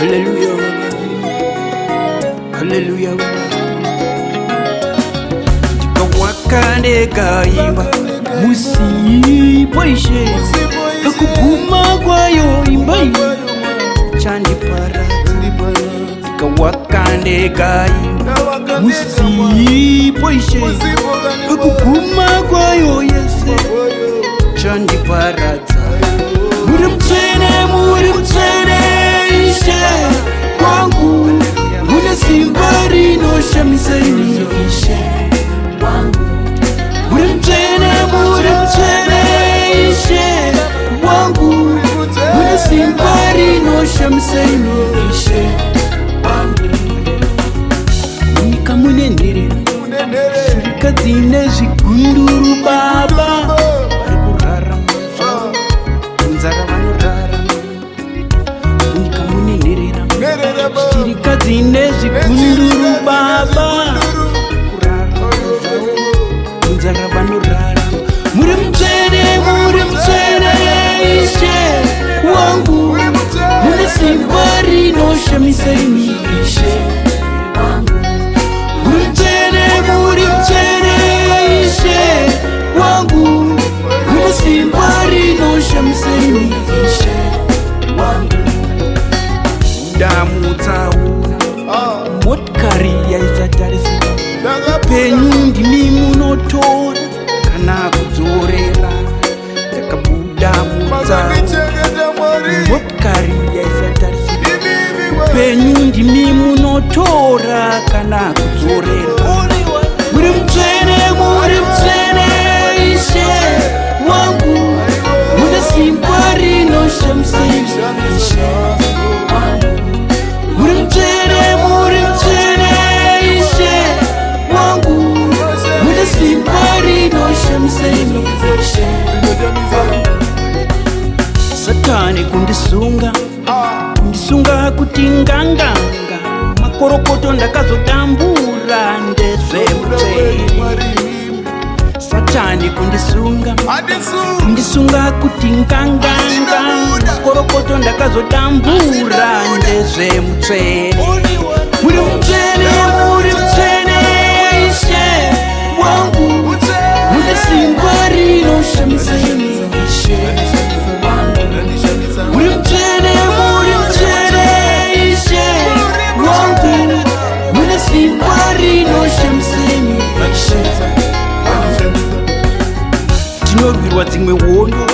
Hallelujah, hallelujah. Wakande kaimba musipoishe kakuguma kwayo imbai chandipara wakande kaimba musipoishe kakuguma kwayo yese chandipara muri mtsene ishe kwangu mune simba rinoshamisa ishe muri mtsene ishe wangu mune simba rinoshamisa ishe wangu munyika munenherera shirika dzine zvigunduru baba vari kurara munzara vanorara munyika munenherera shirika dzine zvigunduru baba munzara vanorara muri mtsene ishe wangu mune simba rinoshamisa ishe wangu muri mtsene ishe wangu mune simba rinoshamisa ishe wangu damutsauna motikari yaisatarisika penyu ndimi munotora kana kudzorera yakabuda mutsauna motikari yaisatarisika penyu ndimi munotora kana kudzorera muri mtsene ishe wangu mune simba rinoshamisa ishe wangu muri mtsene ishe wangu mune simba rinoshamisa ishe satani kundisunga kuti nganganga makorokoto ndakazodambura ndezvemutsveri satani kundisunga kuti nganganga makorokoto ndakazodambura ndezvemutsveri muri mtsvene ishe wangu mune simba rinoshamisa ishe muri mtsvene ishe wangu mune simba rinoshamisa ishe tinorwirwa dzimwe hondo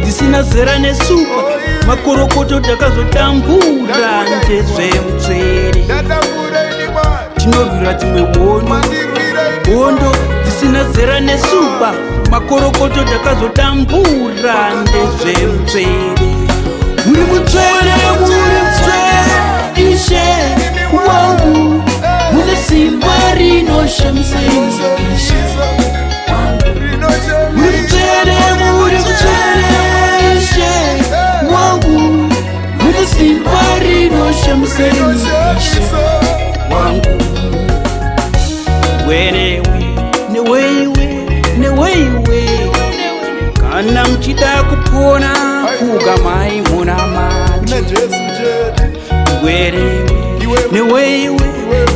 dzisina zera nesupa makorokoto takazodambura ndezvemutsveri tinorwirwa dzimwe hondo dzisina zera nesupa makorokoto takazodambura ndezvemutsveri muri mtsvene ishe wangu mune simba rinoshamisa ishe muri mtsvene ishe wangu mune simba rinoshamisa ishe wangu neweiwe kana mchida kupona fuga mai muna maji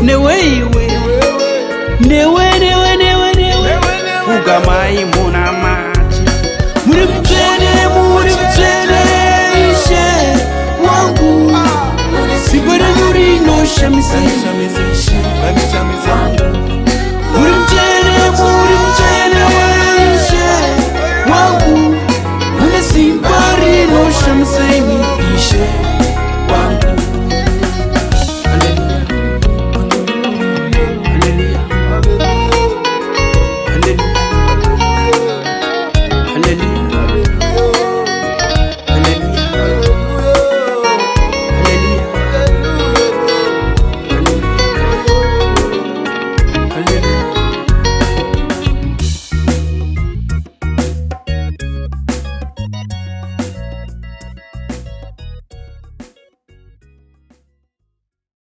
neweiwe